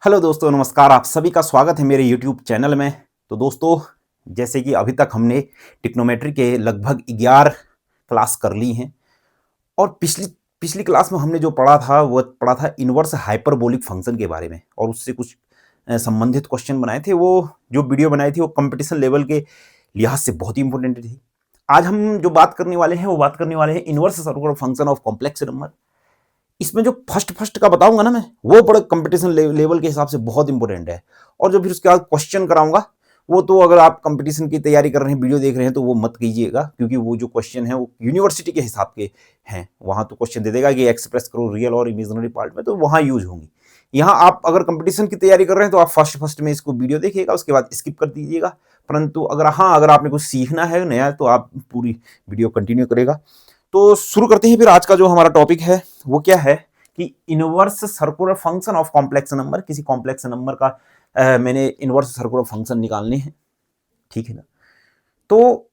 Hello दोस्तों, नमस्कार। आप सभी का स्वागत है मेरे यूट्यूब चैनल में। तो दोस्तों, जैसे कि अभी तक हमने ट्रिग्नोमेट्री के लगभग 11 क्लास कर ली हैं और पिछली पिछली क्लास में हमने जो पढ़ा था वो पढ़ा था इनवर्स हाइपरबोलिक फंक्शन के बारे में और उससे कुछ संबंधित क्वेश्चन बनाए थे। वो जो वीडियो बनाई थी वो कंपटीशन लेवल के लिहाज से बहुत ही इंपॉर्टेंट थी। आज हम जो बात करने वाले हैं वो बात करने वाले हैं inverse circular function of complex number. इसमें जो फर्स्ट फर्स्ट का बताऊंगा ना मैं, वो बड़े कंपटीशन लेवल के हिसाब से बहुत इंपॉर्टेंट है। और जो फिर उसके बाद क्वेश्चन कराऊंगा वो तो अगर आप कंपटीशन की तैयारी कर रहे हैं, वीडियो देख रहे हैं, तो वो मत कीजिएगा, क्योंकि वो जो क्वेश्चन है वो यूनिवर्सिटी के हिसाब के हैं। वहां तो क्वेश्चन दे देगा कि एक्सप्रेस करो रियल और इमेजिनरी पार्ट में, तो वहां यूज होंगी। यहाँ आप अगर कंपटीशन की तैयारी कर रहे हैं तो आप फर्स्ट फर्स्ट में इसको वीडियो देखिएगा, उसके बाद स्किप कर दीजिएगा। परंतु अगर आपने कुछ सीखना है नया तो आप पूरी वीडियो कंटिन्यू करेगा। तो शुरू करते हैं फिर। आज का जो हमारा टॉपिक है वो क्या है कि inverse circular function of complex number. किसी कॉम्प्लेक्स नंबर का मैंने इनवर्स सर्कुलर फंक्शन निकालने हैं, ठीक है ना। तो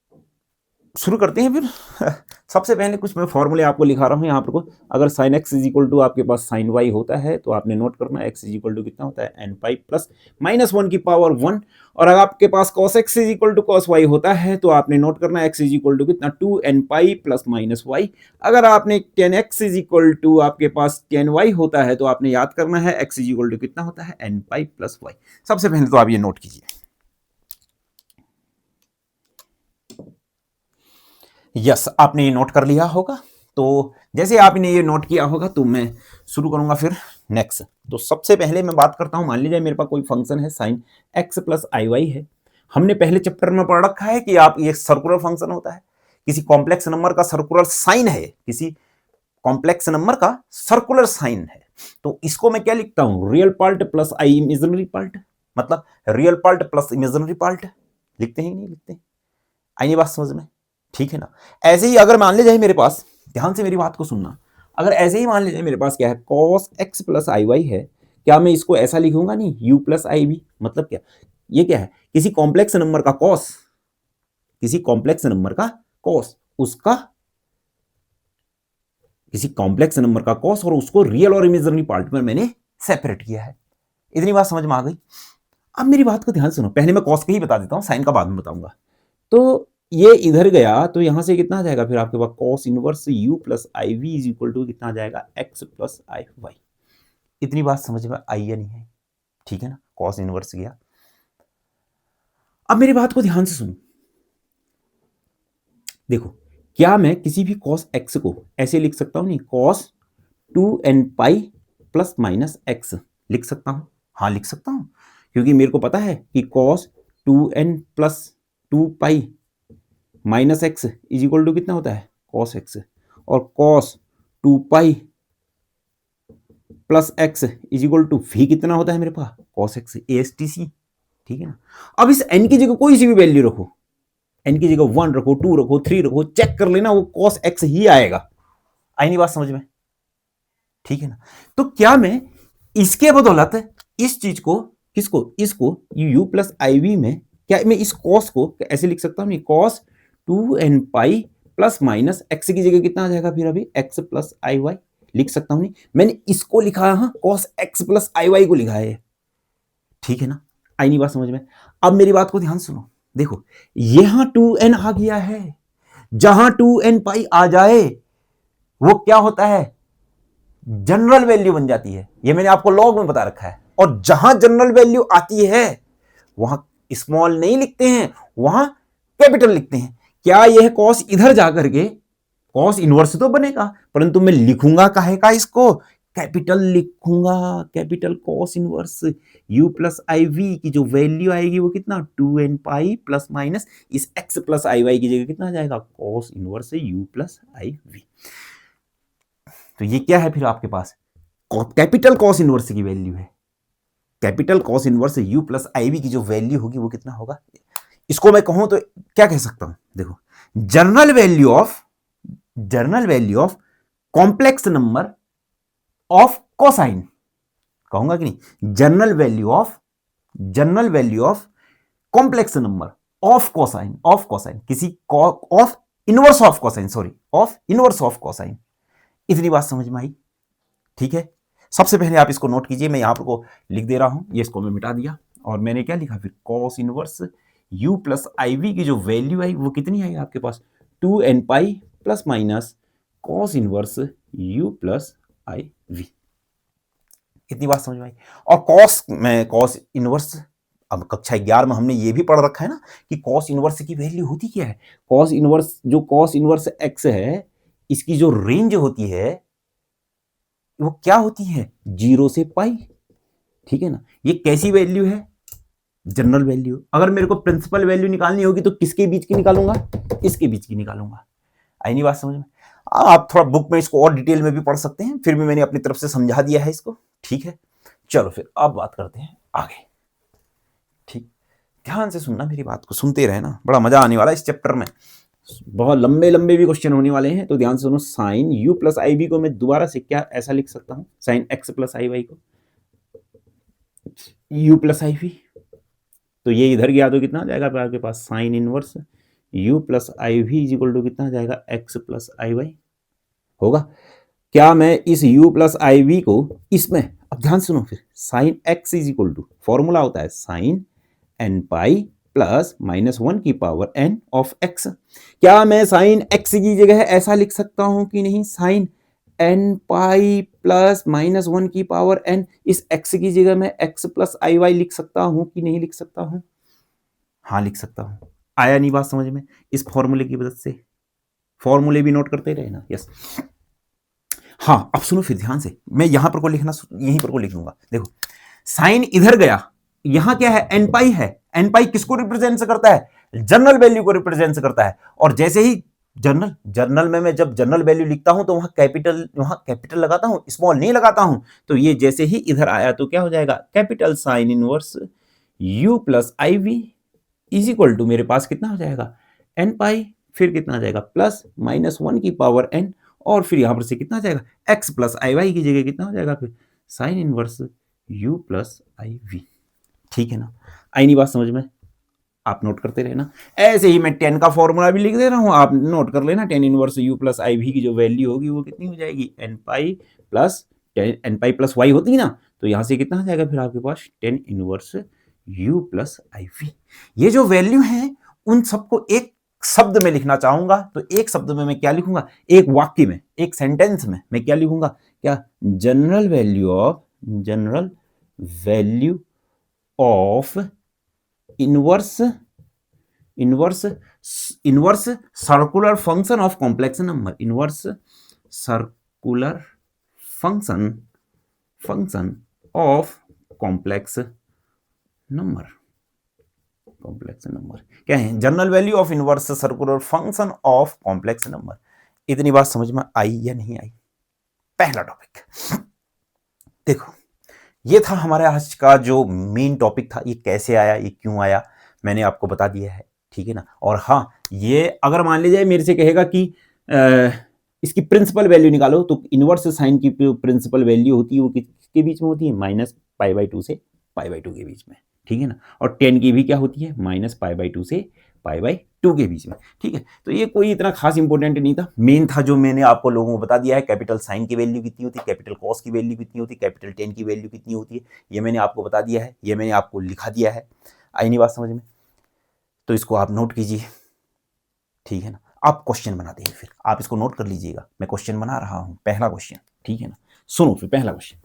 शुरू करते हैं फिर। सबसे पहले कुछ मैं फॉर्मूले आपको लिखा रहा हूँ यहाँ पर को। अगर sine x is equal to आपके पास साइन वाई होता है तो आपने नोट करना एक्स इज इक्वल टू कितना होता है एन पाई प्लस माइनस 1 की पावर 1। और अगर आपके पास cos x is equal to cos y होता है तो आपने नोट करना एक्स इज इक्वल टू कितना 2 n pi plus minus y. अगर आपने tan x is equal to आपके पास टेन वाई होता है तो आपने याद करना है एक्स इज इक्वल टू कितना होता है एन पाई प्लस वाई। सबसे पहले तो आप ये नोट कीजिए। यस, आपने ये नोट कर लिया होगा। तो जैसे आपने ये नोट किया होगा तो मैं शुरू करूंगा फिर नेक्स्ट। तो सबसे पहले मैं बात करता हूं, मान लीजिए मेरे पास कोई फंक्शन है sine x plus i Y है। हमने पहले चैप्टर में पढ़ रखा है कि आप ये सर्कुलर फंक्शन होता है। किसी कॉम्प्लेक्स नंबर का सर्कुलर साइन है, किसी कॉम्प्लेक्स नंबर का सर्कुलर साइन है, तो इसको मैं क्या लिखता हूं, रियल पार्ट प्लस आई इमेजिनरी पार्ट। मतलब real part plus imaginary part लिखते हैं, नहीं लिखते? आई नहीं बात समझ में? ठीक है ना। ऐसे ही अगर मान लीजिए मेरे पास, ध्यान से मेरी बात को सुनना, अगर ऐसे ही मान लीजिए मेरे पास क्या है cos x plus i Y है, क्या मैं इसको ऐसा लिखूंगा नहीं u प्लस आई वी? मतलब क्या, ये क्या है, किसी कॉम्प्लेक्स नंबर का cos, किसी कॉम्प्लेक्स नंबर का cos, उसका किसी कॉम्प्लेक्स नंबर का cos और उसको रियल और इमेजिनरी पार्ट में मैंने सेपरेट किया है। इतनी बात समझ में आ गई? अब मेरी बात को ध्यान सुनो, पहले मैं cos के ही बता देता हूं, साइन का बाद में बताऊंगा। तो ये इधर गया तो यहां से कितना आ जाएगा फिर आपके पास cos inverse u plus i v is equal to कितना आ जाएगा x प्लस आई वाई। इतनी बात समझ में आई या नहीं है? ठीक है ना, cos इनवर्स गया। अब मेरी बात को ध्यान से सुनो, देखो, क्या मैं किसी भी cos x को ऐसे लिख सकता हूं? नहीं, cos 2n pi plus minus x लिख सकता हूं। हाँ लिख सकता हूं, क्योंकि मेरे को पता है कि cos 2n plus 2 pi minus x is equal to कितना होता है कॉस एक्स, और cos 2 pi plus x is equal to v कितना होता है मेरे पास cos x A S T C. ठीक है ना। अब इस एन की जगह कोई सी भी वैल्यू रखो, एन की जगह 1 रखो, 2 रखो, 3 रखो, चेक कर लेना वो कॉस एक्स ही आएगा। आई नहीं बात समझ में? ठीक है ना। तो क्या मैं इसके बदौलत इस चीज को, किसको, इसको u प्लस आई वी में, क्या मैं इस कॉस को ऐसे लिख सकता हूं? नहीं, cos 2n pi plus minus x की जगह कितना आ जाएगा फिर अभी x प्लस आई वाई लिख सकता हूं। नहीं, मैंने इसको लिखा है cos x plus i y को लिखा है। ठीक है ना। आई नहीं बात समझ में? अब मेरी बात को ध्यान सुनो, देखो यहां 2n आ गया है, जहां 2n पाई आ जाए वो क्या होता है, जनरल वैल्यू बन जाती है। ये मैंने आपको लॉग में बता रखा है। और जहां जनरल वैल्यू आती है वहां स्मॉल नहीं लिखते हैं, वहां कैपिटल लिखते हैं। क्या यह कॉस इधर जाकर के कॉस इनवर्स तो बनेगा, परंतु मैं लिखूंगा काहे का इसको, कैपिटल लिखूंगा, capital cos inverse u plus i v की जो वैल्यू आएगी वो कितना 2n पाई प्लस माइनस इस x प्लस आई वाई की जगह कितना आ जाएगा cos inverse u plus i v. तो ये क्या है फिर आपके पास, कैपिटल कॉस इनवर्स की वैल्यू है। Capital cos inverse u plus i v की जो वैल्यू होगी वो कितना होगा, इसको मैं कहूं तो क्या कह सकता हूं, देखो general value of complex number of cosine, कहूंगा कि नहीं, general value of complex number of cosine किसी of inverse of cosine, sorry of inverse of cosine. इतनी बात समझ में आई? ठीक है। सबसे पहले आप इसको नोट कीजिए, मैं यहाँ पर को लिख दे रहा हूँ, ये इसको मैं मिटा दिया और मैंने क्या लिखा फिर cos inverse u plus i v की जो वैल्यू आई वो कितनी आई आपके पास 2n pi plus minus cos inverse u plus i v. इतनी बात समझ में आई। और कॉस इनवर्स, अब कक्षा 11 में हमने ये भी पढ़ रखा है ना कि कॉस इनवर्स की वैल्यू होती क्या है। कॉस इनवर्स एक्स है, इसकी जो रेंज होती है वो क्या होती है 0 से पाई, ठीक है ना। ये कैसी वैल्यू है, जनरल वैल्यू। अगर मेरे को प्रिंसिपल वैल्यू निकालनी होगी तो किसके बीच की निकालूंगा, इसके बीच की निकालूंगा। आई नहीं बात समझ में। आप थोड़ा बुक में इसको और डिटेल में भी पढ़ सकते हैं, फिर भी मैंने अपनी तरफ से समझा दिया है इसको, ठीक है। चलो फिर अब बात करते हैं आगे, ठीक। ध्यान से सुनना मेरी बात को, सुनते रहना, बड़ा मजा आने वाला है इस चैप्टर में। बहुत लंबे लंबे भी क्वेश्चन होने वाले हैं, तो ध्यान से सुनो। Sine u plus i b को मैं दोबारा से क्या ऐसा लिख सकता हूं, sine x plus i y को u प्लस आई वी, तो ये इधर गया तो कितना आ जाएगा आपके पास sine inverse u plus i v is equal to कितना आ जाएगा x प्लस आई वाई होगा। क्या मैं इस u प्लस आई वी को इसमें, अब ध्यान सुनो फिर, sine x is equal to formula होता है sine n pi plus minus 1 की पावर n ऑफ x। क्या मैं साइन x की जगह ऐसा लिख सकता हूं कि नहीं, sine n pi plus minus 1 की पावर n, इस x की जगह मैं x प्लस आई वाई लिख सकता हूं कि नहीं लिख सकता हूं, हाँ लिख सकता हूं। आया नहीं बात समझ में, इस फॉर्मूले की मदद से। फॉर्मूले भी नोट करते रहे ना, यस। हाँ अब सुनो फिर ध्यान से, मैं यहां पर को लिखना, यहीं पर को लिख लूंगा। देखो साइन इधर गया, यहां क्या है एन पाई है, एन पाई किसको रिप्रेजेंट करता है, जनरल वैल्यू को रिप्रेजेंट करता है। और जैसे ही जनरल में मैं जब जनरल वैल्यू लिखता हूं तो वहां कैपिटल लगाता हूं, स्मॉल नहीं लगाता हूं। तो ये जैसे ही इधर आया तो क्या हो जाएगा, capital sine inverse u plus i v is equal to मेरे पास कितना हो जाएगा एन पाई, फिर कितना आ जाएगा प्लस माइनस 1 की पावर n, और फिर यहां पर से कितना आ जाएगा x प्लस आई वाई की जगह कितना हो जाएगा फिर sine inverse u plus i v, ठीक है ना। आई नहीं बात समझ में, आप नोट करते रहना। ऐसे ही मैं 10 का फॉर्मूला भी लिख दे रहा हूं, आप नोट कर लेना। 10 inverse u plus i v की जो वैल्यू होगी वो कितनी हो जाएगी एन पाई प्लस वाई होती है ना, तो यहां से कितना आ जाएगा फिर आपके पास 10 inverse u plus i v. ये जो वैल्यू है उन सबको एक शब्द में लिखना चाहूंगा, तो एक शब्द में मैं क्या लिखूंगा, एक वाक्य में, एक सेंटेंस में मैं क्या लिखूंगा, क्या general value of inverse circular function of complex number, inverse circular function of complex number क्या है, general value of inverse circular function of complex number. इतनी बात समझ में आई या नहीं आई। पहला टॉपिक देखो, ये था हमारे आज का जो मेन टॉपिक था। ये कैसे आया, ये क्यों आया, मैंने आपको बता दिया है, ठीक है ना। और हाँ, ये अगर मान लीजिए मेरे से कहेगा कि इसकी प्रिंसिपल वैल्यू निकालो, तो इनवर्स साइन की प्रिंसिपल वैल्यू होती है वो किसके बीच में होती है, माइनस पाई बाई 2 से पाई बाई 2 के बीच में, ठीक है ना। और 10 की भी क्या होती है, माइनस पाई बाई 2 से पाई बाई 2 के बीच में, ठीक है। तो ये कोई इतना खास इंपॉर्टेंट नहीं था। मेन था जो मैंने आपको लोगों को बता दिया है, कैपिटल साइन की वैल्यू कितनी होती है, कैपिटल कॉस की वैल्यू कितनी होती है, कैपिटल 10 की वैल्यू कितनी होती है, ये मैंने आपको बता दिया है, ये मैंने आपको लिखा दिया है। आई नहीं बात समझ में, तो इसको आप नोट कीजिए, ठीक है ना। आप क्वेश्चन बनाते हैं, फिर आप इसको नोट कर लीजिएगा, मैं क्वेश्चन बना रहा हूं, पहला क्वेश्चन, ठीक है ना। सुनो फिर पहला क्वेश्चन,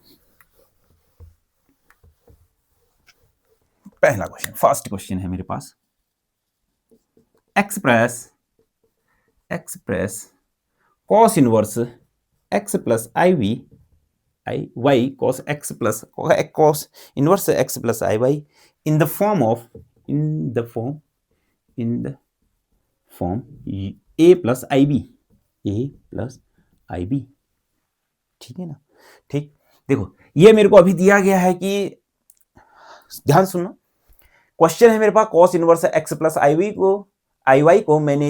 फर्स्ट क्वेश्चन है मेरे पास, express cos inverse x plus i v i y cos inverse x plus i y in the form a plus i b, ठीक है ना। ठीक, देखो ये मेरे को अभी दिया गया है कि, ध्यान सुनना, क्वेश्चन है मेरे पास cos inverse x plus i y को मैंने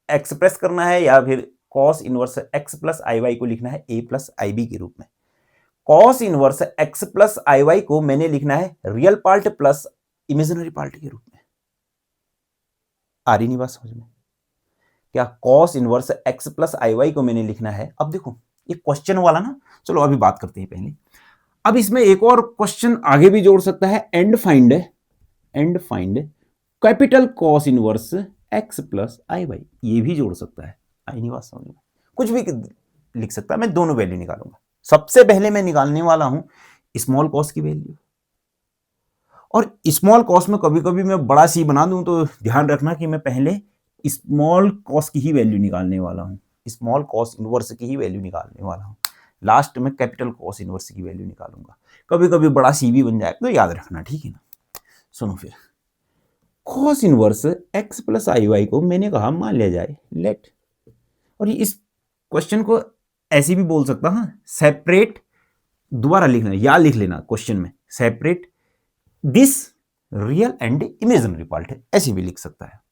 एक्सप्रेस करना है, या फिर cos inverse x plus i y को लिखना है a प्लस आई बी के रूप में। Cos inverse x plus i y को मैंने लिखना है real part plus imaginary part के रूप में। आ रही नहीं बात समझ में, क्या cos inverse x plus i y को मैंने लिखना है। अब देखो ये क्वेश्चन वाला ना, चलो अभी बात करते हैं पहले। अब इसमें एक और क्वेश्चन आगे भी जोड़ सकता है, and find capital cos inverse x plus i y, ये भी जोड़ सकता है। आई नहीं बात समझ में? कुछ भी लिख सकता है, मैं दोनों वैल्यू निकालूंगा। सबसे पहले मैं निकालने वाला हूं स्मॉल कॉस की वैल्यू, और स्मॉल कॉस में कभी कभी मैं बड़ा सी बना दूं, तो ध्यान रखना कि मैं पहले स्मॉल कॉस की ही वैल्यू निकालने वाला हूं, स्मॉल कॉस इनवर्स की ही वैल्यू निकालने वाला हूं। लास्ट में कैपिटल कॉस इनवर्स की वैल्यू निकालूंगा। कभी कभी बड़ा सी भी बन जाए तो याद रखना, ठीक है ना। सुनो फिर, cos inverse x plus i y को मैंने कहा मान लिया जाए लेट, और इस क्वेश्चन को ऐसे भी बोल सकता हूं, सेपरेट, दोबारा लिख लेना या लिख लेना क्वेश्चन में, separate this real and imaginary part है, ऐसे भी लिख सकता है।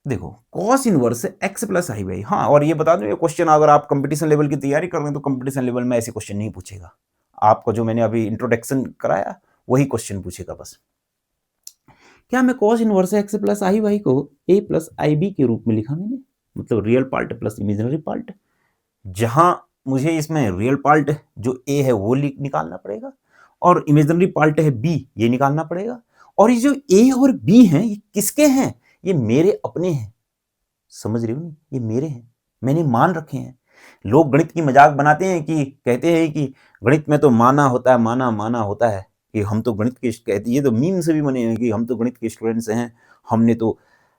देखो cos inverse x plus i Y, हाँ और ये बता दूं, ये क्वेश्चन अगर आप कंपटीशन लेवल की तैयारी कर रहे हैं तो कंपटीशन लेवल में ऐसे क्वेश्चन नहीं पूछेगा आपको, जो मैंने अभी इंट्रोडक्शन कराया वही क्वेश्चन पूछेगा बस। क्या मैं cos inverse x plus i y को ए प्लस आई बी के रूप में लिखा मैंने, मतलब real part plus imaginary part, जहां मुझे इसमें रियल पार्ट जो ए है वो निकालना पड़ेगा और इमेजिनरी पार्ट है बी ये निकालना पड़ेगा। और ये जो ए और बी हैं ये किसके हैं, ये मेरे अपने हैं, समझ रहे हो नहीं, ये मेरे हैं, मैंने मान रखे हैं। लोग गणित की मजाक बनाते हैं कि कहते हैं कि गणित में तो माना होता है, माना होता है, कि हम तो गणित के, कहते ये तो मीम से भी बने हैं कि हम तो गणित के स्टूडेंट्स हैं, हमने तो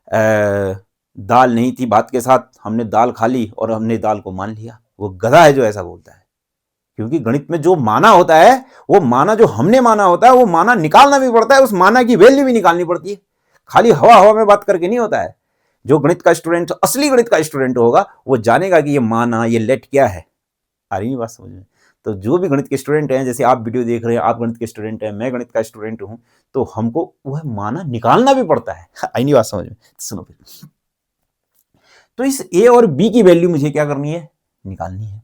दाल नहीं थी भात के साथ, हमने दाल खा ली और हमने दाल को मान लिया। वो गधा है जो ऐसा बोलता है, क्योंकि गणित में जो माना होता है वो माना जो हमने माना होता है, वो माना निकालना भी पड़ता है, उस माना की वैल्यू भी निकालनी पड़ती है, खाली हवा हवा में बात करके नहीं होता है। जो गणित का स्टूडेंट, असली गणित का स्टूडेंट होगा, वो जानेगा कि ये माना, ये लेट क्या है। आ रही बात समझ में? तो जो भी गणित के स्टूडेंट हैं, जैसे आप वीडियो देख रहे हैं, आप गणित के स्टूडेंट हैं, मैं गणित का स्टूडेंट हूं, तो हमको वह माना निकालना भी पड़ता है। आई नहीं बात समझ में? सुनो फिर, तो इस ए और बी की वैल्यू मुझे क्या करनी है, निकालनी है।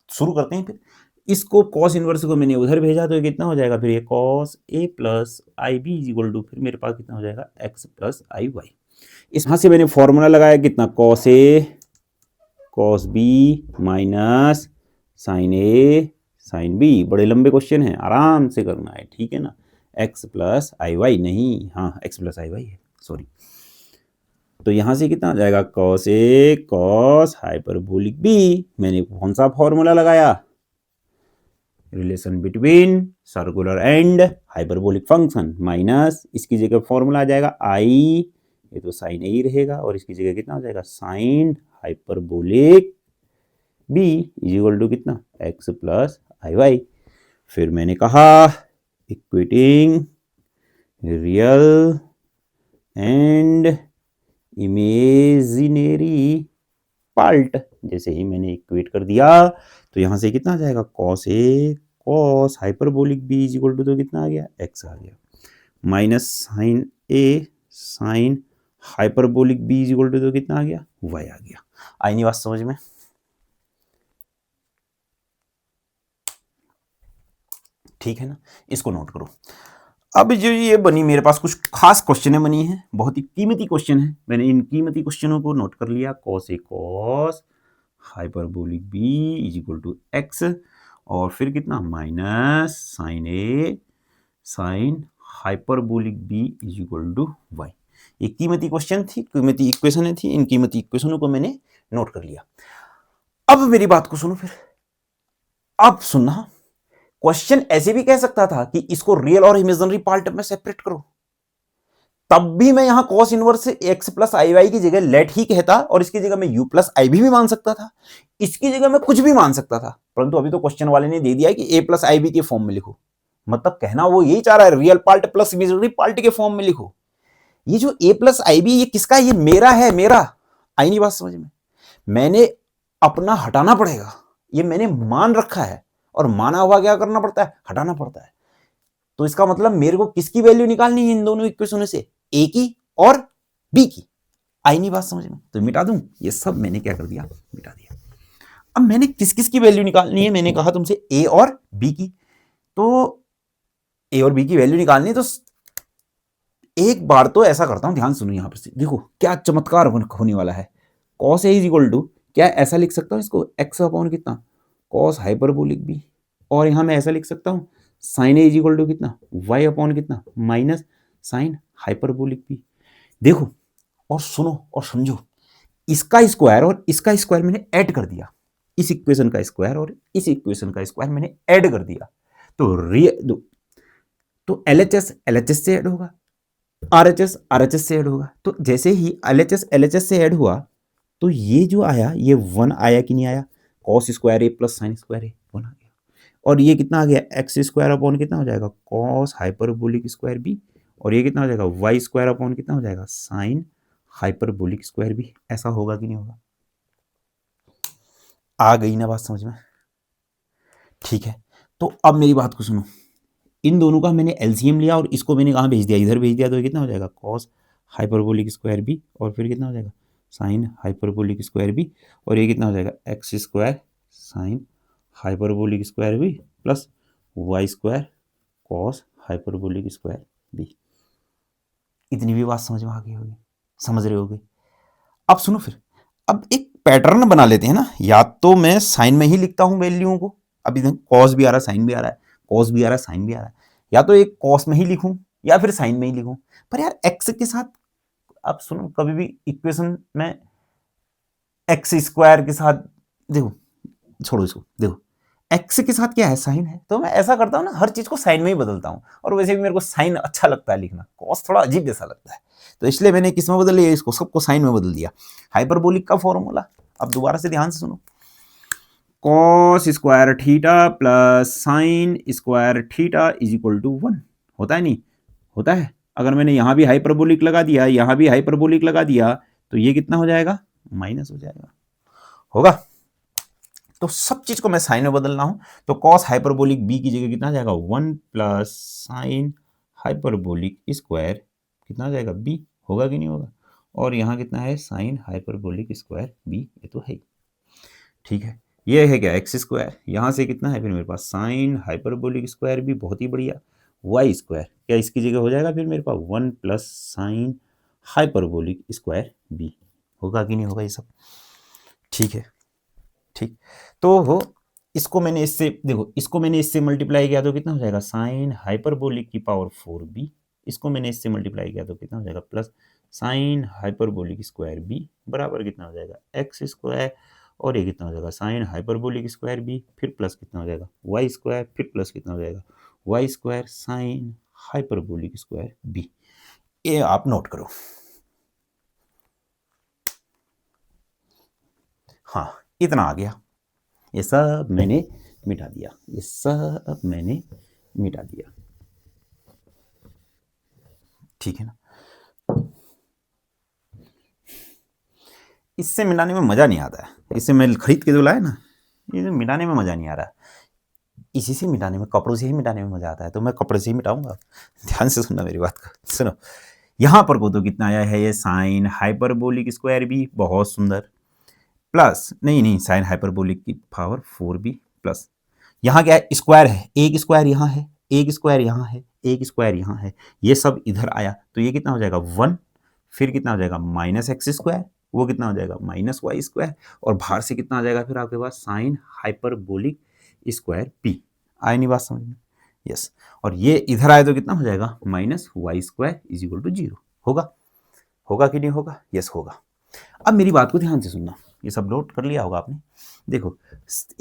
शुरू करते हैं फिर। इसको कॉस इनवर्स को मैंने उधर भेजा तो ये कितना हो जाएगा, फिर ये cos a plus i b is equal to, फिर मेरे पास कितना हो जाएगा, एक्स प्लस आई वाई। यहां से मैंने फॉर्मूला लगाया कितना, cos a cos B minus sine a sine B. बड़े लंबे क्वेश्चन हैं, आराम से करना है, ठीक है ना। एक्स प्लस आई वाई नहीं, हाँ एक्स प्लस आई वाई है, सॉरी। तो यहां से कितना आ जाएगा, cos a cos hyperbolic B, मैंने कौन सा फॉर्मूला लगाया, relation between circular and hyperbolic function, minus इसकी जगह फॉर्मूला आ जाएगा आई, ये तो साइन ए ही रहेगा, और इसकी जगह कितना हो जाएगा, sine hyperbolic b is equal to कितना, एक्स प्लस आई वाई। फिर मैंने कहा equating real and imaginary part, जैसे ही मैंने इक्वेट कर दिया तो यहां से कितना आ जाएगा, cos a cos hyperbolic b is equal to, तो कितना आ गया, एक्स आ गया, minus sine a sine hyperbolic b is equal to, तो कितना आ गया, वाई आ गया। आई नहीं बात समझ में? ठीक है ना, इसको नोट करो। अब जो ये बनी मेरे पास कुछ खास क्वेश्चन बनी है, बहुत ही कीमती क्वेश्चन है, मैंने इन कीमती क्वेश्चनों को नोट कर लिया। Cos a cos hyperbolic b is equal to x, और फिर कितना, minus sine a sine hyperbolic b is equal to y. ये कीमती क्वेश्चन थी, कीमती इक्वेशन थी, इन कीमती इक्वेशनों को मैंने नोट कर लिया। अब मेरी बात को सुनो फिर, अब सुनना, क्वेश्चन ऐसे भी कह सकता था कि इसको रियल और इमेजिनरी पार्ट में सेपरेट करो, तब भी मैं यहां cos inverse x plus i y की जगह लेट ही कहता, और इसकी जगह मैं यू प्लस आई भी मान सकता था, इसकी जगह मैं कुछ भी मान सकता था, परंतु अभी तो क्वेश्चन वाले ने दे दिया कि ए प्लस आई बी के फॉर्म में लिखो, मतलब कहना वो यही चाह रहा है, real part plus imaginary part के फॉर्म में लिखो। ये जो ए प्लस आई बी ये किसका है, ये मेरा है, मेरा। आई नहीं बात समझ में? मैंने अपना हटाना पड़ेगा, ये मैंने मान रखा है, और माना हुआ क्या करना पड़ता है, हटाना पड़ता है। तो इसका मतलब मेरे को किसकी वैल्यू निकालनी है इन दोनों इक्वेशन से, ए की और बी की। आई नहीं बात समझ में? तो मिटा दूं, ये सब मैंने क्या कर दिया, मिटा दिया। अब मैंने किस किस की वैल्यू निकालनी है, मैंने कहा तुमसे ए और बी की, तो ए और बी की वैल्यू निकालनी है, तो एक बार तो ऐसा करता हूं, ध्यान सुनो, यहां पर से देखो क्या चमत्कार होने वाला है। Cos a is equal to, क्या ऐसा लिख सकता हूं इसको, एक्स अपॉन कितना, कॉस हाइपरबोलिक बी, और यहाँ मैं ऐसा लिख सकता हूँ sine a is equal to कितना, वाई अपॉन कितना, माइनस साइन हाइपरबोलिक बी। देखो और सुनो और समझो, इसका स्क्वायर और इसका स्क्वायर मैंने ऐड कर दिया, इस इक्वेशन का स्क्वायर और इस इक्वेशन का स्क्वायर मैंने ऐड कर दिया, तो एलएचएस एलएचएस से ऐड होगा, आरएचएस आरएचएस से ऐड होगा। तो जैसे ही एलएचएस एलएचएस से ऐड हुआ तो ये जो आया ये 1 आया कि नहीं आया, कॉस स्क्वायर ए प्लस साइन स्क्वायर ए 1 आ गया। और ये कितना आ गया, एक्स स्क्वायर अपॉन कितना हो जाएगा, कॉस हाइपरबोलिक स्क्वायर बी। और ये कितना हो जाएगा, वाई स्क्वायर अपॉन कितना हो जाएगा, साइन हाइपरबोलिक स्क्वायर बी। ऐसा होगा कि नहीं होगा? आ गई ना बात समझ में? ठीक है, तो अब मेरी बात को सुनो, इन दोनों का मैंने एलसीएम लिया और इसको मैंने कहाँ भेज दिया, इधर भेज दिया, तो ये कितना हो जाएगा, कॉस हाइपरबोलिक स्क्वायर बी, और फिर कितना हो जाएगा, साइन हाइपरबोलिक स्क्वायर बी, और ये कितना हो जाएगा, x square sine hyperbolic square b plus y square cos hyperbolic square b. इतनी भी बात समझ में आ गई होगी, समझ रहे होगे? अब सुनो फिर, अब एक पैटर्न बना लेते हैं ना, या तो मैं साइन में ही लिखता हूं वैल्यूओं को, अभी कॉस भी आ रहा है साइन भी आ रहा है, कॉस भी आ रहा है साइन भी आ रहा है, या तो एक कॉस में ही लिखूं या फिर साइन में ही लिखूं। पर यार एक्स के साथ, अब सुनो, कभी भी इक्वेशन में एक्स स्क्वायर के साथ, देखो छोड़ो इसको, देखो एक्स के साथ क्या है, साइन है, तो मैं ऐसा करता हूँ ना, हर चीज को साइन में ही बदलता हूँ। और वैसे भी मेरे को साइन अच्छा लगता है लिखना, कॉस थोड़ा अजीब जैसा लगता है, तो इसलिए मैंने किस में बदल लिया, इसको सबको साइन में बदल दिया। हाइपरबोलिक का फॉर्मूला अब दोबारा से ध्यान से सुनो, cos square theta plus sine square theta is equal to 1 होता है, नहीं होता है? अगर मैंने यहां भी हाइपरबोलिक लगा दिया, यहां भी हाइपरबोलिक लगा दिया, तो ये कितना हो जाएगा, माइनस हो जाएगा, होगा। तो सब चीज को मैं साइन में बदल रहा हूं, तो कॉस हाइपरबोलिक बी की जगह कितना आ जाएगा, 1 प्लस साइन हाइपरबोलिक स्क्वायर कितना आ जाएगा, बी, होगा कि नहीं होगा? और यहाँ कितना है, साइन हाइपरबोलिक स्क्वायर बी, ये तो है। ठीक है, ये है क्या, एक्स स्क्वायर, यहाँ से कितना है फिर मेरे पास, साइन हाइपरबोलिक स्क्वायर भी, बहुत ही बढ़िया, वाई स्क्वायर क्या इसकी जगह हो जाएगा फिर मेरे पास, 1 plus sine hyperbolic square b, होगा कि नहीं होगा ये सब? ठीक है, ठीक। तो हो, इसको मैंने इससे, देखो इसको मैंने इससे मल्टीप्लाई किया तो कितना हो जाएगा, साइन हाइपरबोलिक की पावर 4b, इसको मैंने इससे मल्टीप्लाई किया तो कितना हो जाएगा, plus sine hyperbolic square b बराबर कितना हो जाएगा, एक्स स्क्वायर, और ये कितना हो जाएगा, साइन हाइपरबोलिक स्क्वायर b, फिर प्लस कितना हो जाएगा, वाई स्क्वायर, फिर प्लस कितना हो जाएगा, y square sine hyperbolic square b। ये आप नोट करो। हाँ, इतना आ गया, ये सब मैंने मिटा दिया, ये सब मैंने मिटा दिया, ठीक है ना? इससे मिटाने में मजा नहीं आता है, इससे मैं खरीद के जो लाया ना, ये मिटाने में मजा नहीं आ रहा, इसी से मिटाने में, कपड़ों से ही मिटाने में मजा आता है, तो मैं कपड़े से ही मिटाऊंगा। ध्यान से सुनना मेरी बात को, सुनो, यहां पर को तो कितना आया है, ये साइन हाइपरबोलिक स्क्वायर भी, बहुत सुंदर, प्लस नहीं साइन हाइपरबोलिक की पावर 4b प्लस, यहाँ क्या है, स्क्वायर है, एक स्क्वायर यहाँ है, एक स्क्वायर यहाँ है, एक स्क्वायर यहाँ है, ये सब इधर आया, तो ये कितना हो जाएगा, 1, फिर कितना हो जाएगा, माइनस एक्स स्क्वायर, वो कितना हो जाएगा, माइनस वाई स्क्वायर, और बाहर से कितना आ जाएगा फिर आपके पास, साइन हाइपरबोलिक स्क्वायर पी। आए नहीं बात समझ में? यस। और ये इधर आए तो कितना हो जाएगा, minus y square is equal to 0, होगा, होगा कि नहीं होगा? यस होगा। अब मेरी बात को ध्यान से सुनना, ये सब नोट कर लिया होगा आपने, देखो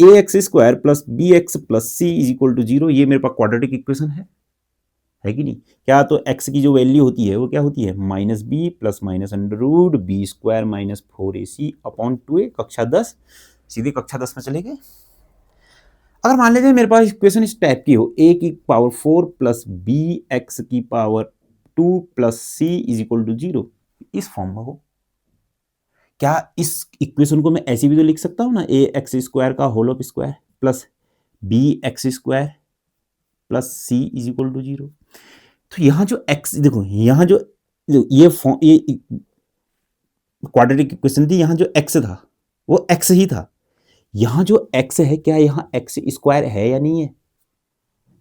a x square plus b x plus c is equal to 0, ये मेरे पास क्वाड्रेटिक इक्वेशन है कि नहीं? क्या तो x की जो वैल्यू होती है वो क्या होती है, minus b plus minus under root b square minus 4ac upon 2a, कक्षा 10, सीधे कक्षा 10 में चले गए। अगर मान लीजिए मेरे पास इक्वेशन इस टाइप की हो, a की पावर 4 प्लस बी एक्स की power 2 plus c is equal to 0, इस फॉर्म में हो, क्या इस इक्वेशन को मैं ऐसे भी तो लिख सकता हूं ना, ए एक्स स्क्वायर का whole of square plus b x square plus c is equal to 0। तो यहां जो एक्स, देखो यहां जो ये क्वाड्रेटिक इक्वेशन थी, यहां जो एक्स था वो एक्स ही था, यहां जो एक्स है, क्या यहां एक्स स्क्वायर है या नहीं है?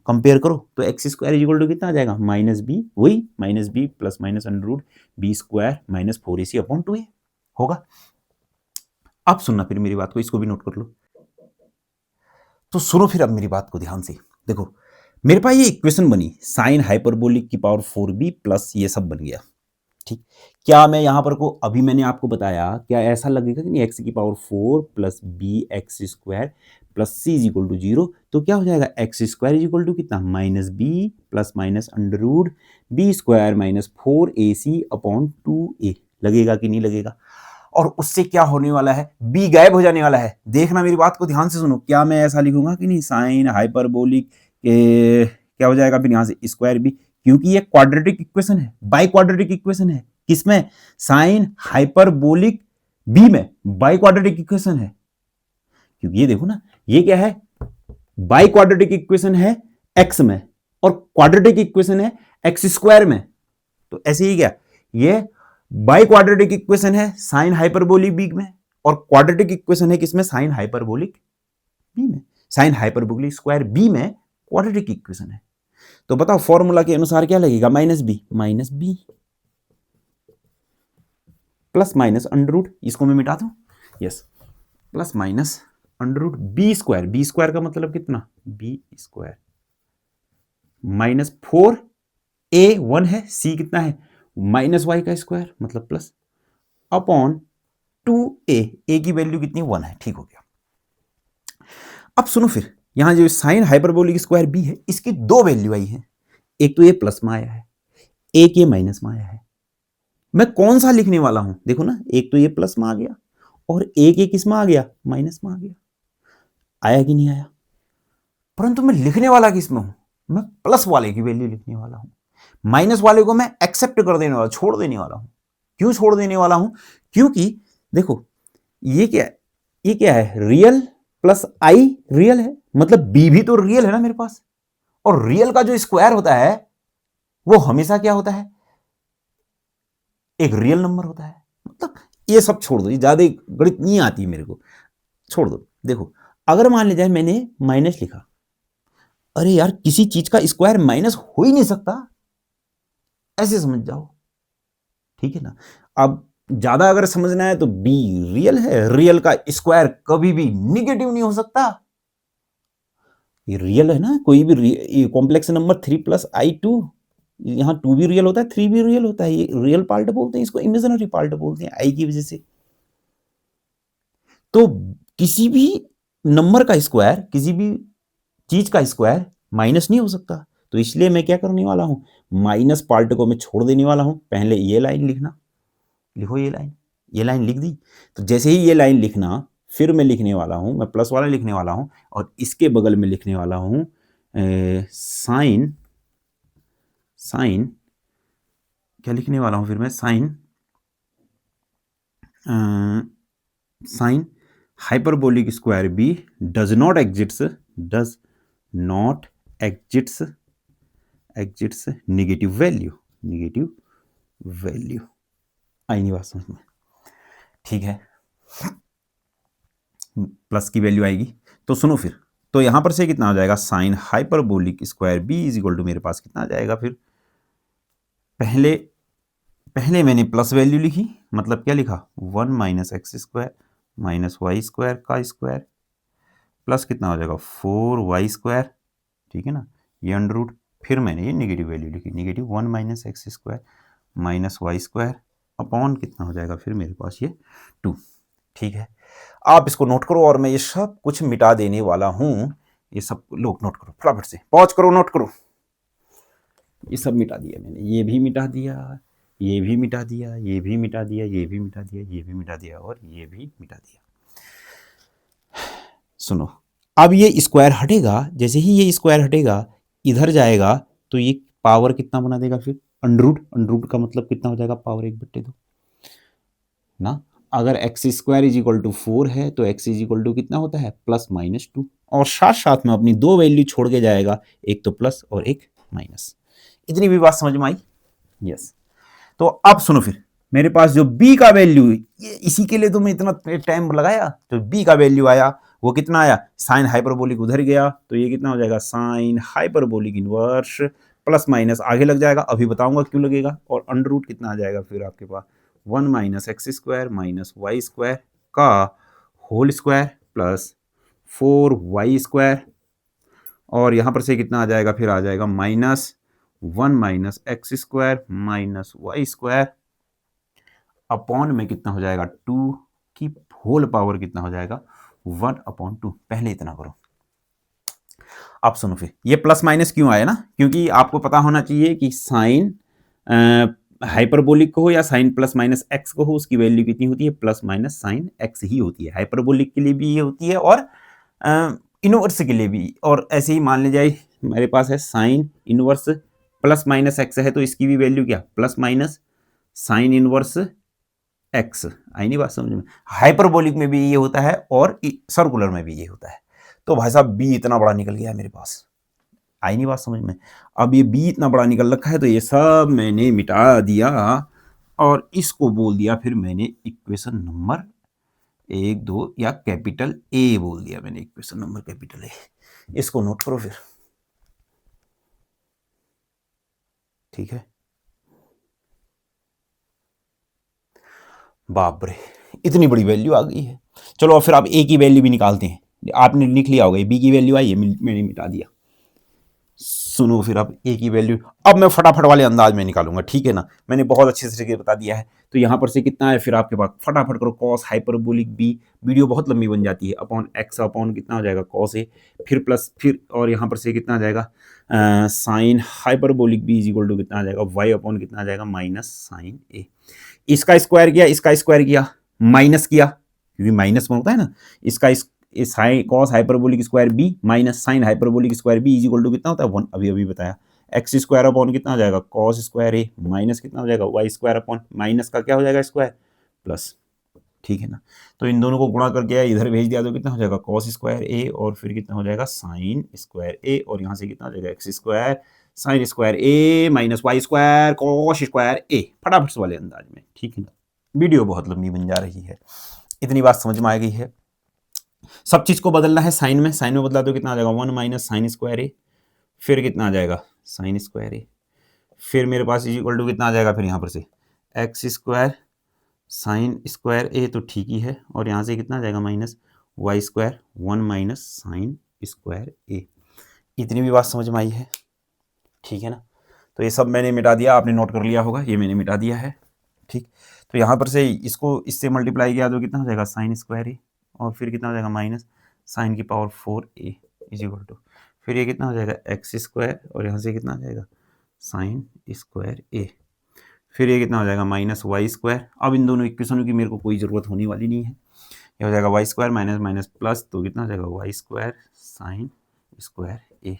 कंपेयर करो, तो x square is equal to कितना आ जाएगा, माइनस बी, वही minus b plus minus under root b square minus 4ac upon 2a, होगा। अब सुनना फिर मेरी बात को, इसको भी नोट कर लो, तो सुनो फिर अब मेरी बात को ध्यान से। देखो मेरे पास ये इक्वेशन बनी, साइन हाइपरबोलिक की पावर 4b प्लस ये सब बन गया। ठीक, क्या मैं यहां पर को अभी मैंने आपको बताया, क्या ऐसा लगेगा कि नहीं एक्स की power 4 plus b x square plus c is equal to 0, तो क्या हो जाएगा x square is equal to कितना minus b plus minus under root b square minus 4ac upon 2a, लगेगा कि नहीं लगेगा? और उससे क्या होने वाला है, b गायब हो जाने वाला है। देखना मेरी बात को ध्यान से सुनो, क्या मैं ऐसा लिखूंगा कि नहीं साइन हाइपरबोलिक क्या हो जाएगा फिर यहां से स्क्वायर बी, क्योंकि ये क्वाड्रेटिक इक्वेशन है, बाई क्वाड्रेटिक इक्वेशन है। किसमें? साइन हाइपरबोलिक बी में बाई क्वाड्रेटिक इक्वेशन है। क्योंकि ये देखो ना, ये क्या है, बाई क्वाड्रेटिक इक्वेशन है एक्स में और क्वाड्रेटिक इक्वेशन है एक्स स्क्वायर में। तो ऐसे ही क्या, ये बाई क्वाड्रेटिक इक्वेशन है साइन हाइपरबोलिक बी में और क्वाड्रेटिक इक्वेशन है किसमें, साइन हाइपरबोलिक बी में। साइन हाइपरबोलिक स्क्वायर बी में क्वाड्रेटिक इक्वेशन है। तो बताओ फॉर्मूला के अनुसार क्या लगेगा, minus b plus minus under root, इसको मैं मिटा दूं, yes, plus minus under root b square का मतलब कितना, बी स्क्वायर माइनस 4a 1 है, सी कितना है माइनस वाई का स्क्वायर मतलब प्लस अपॉन 2a, a की वैल्यू कितनी 1 है। ठीक हो गया। अब सुनो फिर, यहां जो साइन हाइपरबोलिक स्क्वायर बी है इसकी दो वैल्यू आई है, एक तो ये प्लस में आया है, एक ये माइनस में आया है। मैं कौन सा लिखने वाला हूं, देखो ना, एक तो ये प्लस में आ गया और एक ये किस में आ गया, माइनस में आ गया। आया कि नहीं आया? परंतु मैं लिखने वाला किस में हूं, मैं प्लस वाले की वैल्यू लिखने वाला हूं, माइनस वाले को मैं एक्सेप्ट कर देने वाला, छोड़ देने वाला हूं। क्यों छोड़ देने वाला हूं? क्योंकि देखो ये क्या है, रियल प्लस आई रियल है, मतलब बी भी तो रियल है ना मेरे पास, और रियल का जो स्क्वायर होता है वो हमेशा क्या होता है, एक रियल नंबर होता है। मतलब ये सब छोड़ दो, ये ज्यादा गणित नहीं आती मेरे को, छोड़ दो। देखो अगर मान लीजिए मैंने माइनस लिखा, अरे यार किसी चीज का स्क्वायर माइनस हो ही नहीं सकता, ऐसे समझ जाओ, ठीक है ना। अब ज्यादा अगर समझना है तो बी रियल है, रियल का स्क्वायर कभी भी निगेटिव नहीं हो सकता, ये रियल है ना। कोई भी कॉम्प्लेक्स नंबर 3+i2, यहां 2 भी रियल होता है 3 भी रियल होता है, ये रियल पार्ट बोलते हैं, इसको इमेजिनरी पार्ट बोलते हैं आई की वजह से। तो किसी भी नंबर का स्क्वायर, किसी भी चीज का स्क्वायर माइनस नहीं हो सकता। तो इसलिए मैं क्या करने वाला हूं, माइनस पार्ट को मैं छोड़ देने वाला हूं। पहले ये लाइन लिखना, लिखो ये लाइन लिख दी। तो जैसे ही ये लाइन लिखना, फिर मैं लिखने वाला हूं, मैं प्लस वाला लिखने वाला हूं और इसके बगल में लिखने वाला हूं साइन क्या लिखने वाला हूं फिर मैं, sine hyperbolic square b does not exists negative value आई नहीं बात समझ में, ठीक है, प्लस की वैल्यू आएगी। तो सुनो फिर, तो यहां पर से कितना आ जाएगा, sine hyperbolic square b is equal to मेरे पास कितना आ जाएगा फिर, पहले मैंने प्लस वैल्यू लिखी, मतलब क्या लिखा 1 minus x square minus y square का स्क्वायर प्लस कितना हो जाएगा 4y स्क्वायर, ठीक है ना, ये अंडर रूट। फिर मैंने ये नेगेटिव वैल्यू लिखी, negative 1 minus x square minus y square upon कितना हो जाएगा फिर मेरे पास ये 2, ठीक है। आप इसको नोट करो और मैं ये सब कुछ मिटा देने वाला हूं। ये सब लोग नोट करो, फटाफट से पॉज करो, नोट करो। ये सब मिटा दिया मैंने, ये भी मिटा दिया, ये भी मिटा दिया, ये भी मिटा दिया, ये भी मिटा दिया, ये भी मिटा दिया और ये भी मिटा दिया। सुनो, अब ये स्क्वायर हटेगा, जैसे ही ये स्क्वायर हटेगा इधर जाएगा तो ये पावर कितना बना देगा फिर, अंडर रूट का मतलब कितना हो जाएगा, पावर 1/2 ना। अगर x square is equal to 4 है तो एक्स इज इक्वल टू कितना होता है, +-2, और साथ साथ में अपनी दो वैल्यू छोड़ के जाएगा, एक तो प्लस और एक माइनस। इतनी भी बात समझ में आई? यस। तो अब सुनो फिर, मेरे पास जो b का वैल्यू, इसी के लिए तो मैं इतना टाइम लगाया, तो b का वैल्यू आया वो कितना आया, साइन हाइपरबोलिक उधर गया तो ये कितना हो जाएगा, sine hyperbolic inverse plus minus आगे लग जाएगा, अभी बताऊंगा क्यों लगेगा, और अंडर रूट कितना आ जाएगा फिर आपके पास 1 minus x square minus y square का होल स्क्वायर प्लस 4y² और यहाँ पर से कितना आ जाएगा, फिर आ जाएगा -1 - x² - y² अपॉन में कितना हो जाएगा 2 की होल पावर कितना हो जाएगा 1/2। पहले इतना करो। अब सुनो, फिर ये प्लस माइनस क्यों आया ना, क्योंकि आपको पता होना चाहिए कि साइन हाइपरबोलिक को हो या साइन प्लस माइनस एक्स को हो, उसकी वैल्यू कितनी होती है, प्लस माइनस साइन एक्स ही होती है। हाइपरबोलिक के लिए भी ये होती है और इनवर्स के लिए भी। और ऐसे ही मान लीजिए मेरे पास है sine inverse plus minus x है, तो इसकी भी वैल्यू क्या, plus minus sine inverse x. आई नहीं बात समझ में? हाइपरबोलिक में भी ये होता है और सर्कुलर में भी ये होता है। तो भाई साहब बी इतना बड़ा निकल गया है मेरे पास। आई नहीं बात समझ में? अब ये बी इतना बड़ा निकल रखा है, तो ये सब मैंने मिटा दिया और इसको बोल दिया फिर मैंने इक्वेशन नंबर 1 2 या कैपिटल ए बोल दिया मैंने, इक्वेशन नंबर कैपिटल ए। इसको नोट करो फिर, ठीक है। बाप रे, इतनी बड़ी वैल्यू आ गई है। चलो अब फिर आप ए की वैल्यू भी निकालते हैं। आपने लिख लिया होगा, बी की वैल्यू आई है, मैंने मिटा दिया। सुनो फिर अब ए की वैल्यू अब मैं फटाफट वाले अंदाज में निकालूंगा, ठीक है ना। मैंने बहुत अच्छे तरीके बता दिया है। तो यहाँ पर से कितना है फिर आपके पास, फटाफट करो, कॉस हाइपरबोलिक बी, वीडियो बहुत लंबी बन जाती है, अपॉन एक्स अपॉन कितना हो जाएगा कॉस ए, फिर प्लस फिर और यहाँ पर से कितना आ जाएगा sine hyperbolic b is equal to कितना आ जाएगा वाई अपॉन कितना आ जाएगा माइनस साइन ए। इसका स्क्वायर किया, इसका स्क्वायर किया, माइनस किया क्योंकि माइनस में होता है ना, इसका sine cos hyperbolic square b minus sine hyperbolic square b is equal to कितना होता है 1, अभी अभी बताया। एक्स स्क्वायर अपॉन कितना हो जाएगा कॉस स्क्वायर ए माइनस कितना हो जाएगा वाई स्क्वायर अपॉन माइनस का क्या हो जाएगा स्क्वायर प्लस, ठीक है ना। तो इन दोनों को गुणा करके इधर भेज दिया तो कितना हो जाएगा कॉस स्क्वायर ए और फिर कितना हो जाएगा साइन स्क्वायर ए और यहाँ से कितना हो जाएगा x square sine square a minus y square cos square a, फटाफट से वाले अंदाज में, ठीक है ना। वीडियो बहुत लंबी बन जा रही है, इतनी बात समझ में आ गई है। सब चीज को बदलना है साइन में, साइन में बदला तो कितना आ जाएगा 1 माइनस साइन स्क्वायर ए, फिर कितना आ जाएगा साइन स्क्वायर ए, फिर मेरे पास इज इक्वल टू कितना आ जाएगा फिर यहाँ पर से एक्स स्क्वायर साइन स्क्वायर ए, तो ठीक ही है, और यहाँ से कितना आ जाएगा minus y square 1 minus sine square a. इतनी भी बात समझ में आई है, ठीक है ना। तो ये सब मैंने मिटा दिया, आपने नोट कर लिया होगा, ये मैंने मिटा दिया है, ठीक। तो यहाँ पर से इसको इससे मल्टीप्लाई किया तो कितना हो जाएगा साइन स्क्वायर ए और फिर कितना हो जाएगा माइनस साइन की power 4a is equal to फिर ये कितना हो जाएगा एक्स स्क्वायर और यहाँ से कितना आ जाएगा साइन स्क्वायर ए, फिर ये कितना हो जाएगा माइनस वाई स्क्वायर। अब इन दोनों इक्वेशनों की मेरे को कोई ज़रूरत होने वाली नहीं है, ये हो जाएगा y square minus minus plus, तो कितना हो जाएगा y square sine square a,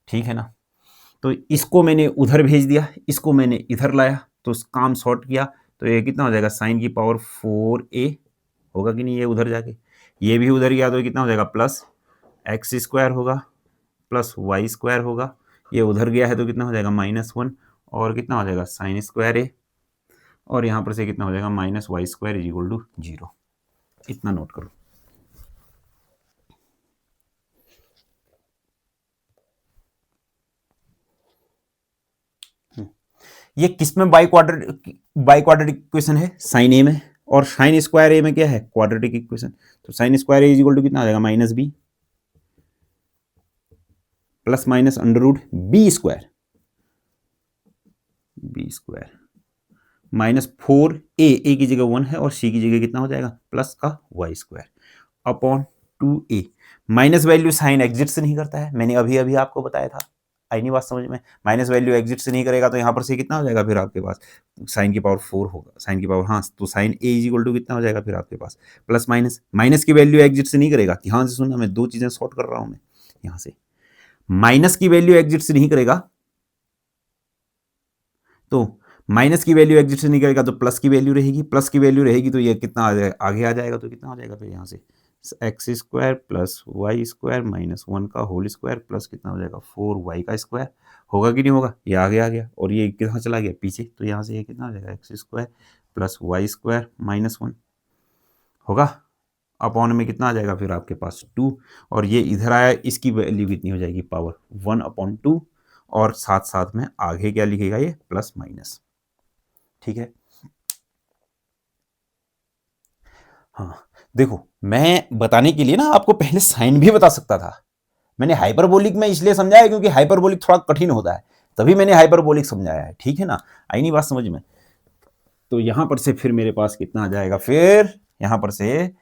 ठीक है ना। तो इसको मैंने उधर भेज दिया, इसको मैंने इधर लाया, तो काम शॉर्ट किया, तो ये कितना हो जाएगा साइन की पावर 4a होगा कि नहीं, ये उधर जाके ये भी उधर गया तो कितना हो जाएगा प्लस एक्स स्क्वायर होगा प्लस वाई स्क्वायर होगा, ये उधर गया है तो कितना हो जाएगा -1 और कितना हो जाएगा साइन स्क्वायर ए और यहाँ पर से कितना हो जाएगा minus y square is equal to 0। इतना नोट करो। ये किस में बाई क्वाड्रेटिक इक्वेशन है, साइन ए में, और साइन स्क्वायर ए में क्या है क्वाड्रेटिक इक्वेशन। तो sine square a is equal to कितना आ जाएगा minus b plus minus under root b square minus 4a की जगह 1 है और c की जगह कितना हो जाएगा प्लस का y square upon 2a। Minus value sine exist से नहीं करता है, मैंने अभी अभी आपको बताया था, आई नहीं बात समझ में। माइनस वैल्यू एग्जिट से नहीं करेगा तो यहाँ पर से कितना हो जाएगा फिर आपके पास साइन की पावर 4 होगा, साइन की पावर हाँ, तो sine a is equal to कितना हो जाएगा फिर आपके पास प्लस माइनस, माइनस की वैल्यू एग्जिट से नहीं करेगा, ध्यान से सुनना, मैं दो चीजें सॉर्ट कर रहा हूं मैं यहाँ से। माइनस की वैल्यू एग्जिट से नहीं करेगा, तो माइनस की वैल्यू एग्जिट से नहीं करेगा तो प्लस की वैल्यू रहेगी, प्लस की वैल्यू रहेगी तो ये कितना आगे आ जाएगा, तो कितना हो जाएगा फिर यहाँ से x square plus y square minus 1 का होल स्क्वायर प्लस कितना हो जाएगा 4y का स्क्वायर, होगा कि नहीं होगा, ये आगे आ गया और ये कहाँ चला गया पीछे, तो यहाँ से ये कितना हो जाएगा x square plus y square minus 1 होगा, अपॉन में कितना आ जाएगा फिर आपके पास 2 और ये इधर आया, इसकी वैल्यू कितनी हो जाएगी पावर 1/2 और साथ साथ में आगे क्या लिखेगा ये प्लस माइनस, ठीक है। हाँ, देखो, मैं बताने के लिए ना आपको पहले साइन भी बता सकता था। मैंने हाइपरबोलिक में इसलिए समझाया क्योंकि हाइपरबोलिक थोड़ा कठिन होता है, तभी मैंने हाइपरबोलिक समझाया है, ठीक है ना। आई नहीं बात समझ में? तो यहां पर से फिर मेरे पास कितना आ जाएगा, फिर यहां पर से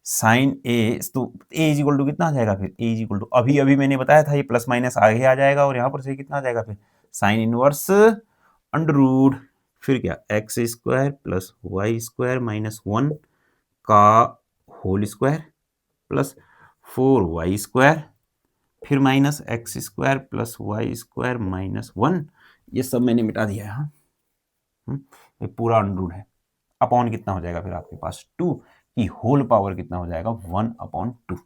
साइन ए, तो ए इज इक्वल टू कितना आ जाएगा, फिर ए इज इक्वल टू, अभी अभी मैंने बताया था ये प्लस माइनस आगे आ जाएगा, और यहां पर से कितना आ जाएगा, फिर साइन इनवर्स अंडर रूट, फिर क्या, x square plus y square minus 1 का whole square plus 4y square, फिर minus x square plus y square minus 1, ये सब मैंने मिटा दिया है। हाँ, ये पूरा अंडर है। अपॉन कितना हो जाएगा फिर आपके पास 2 की होल पावर कितना हो जाएगा 1/2।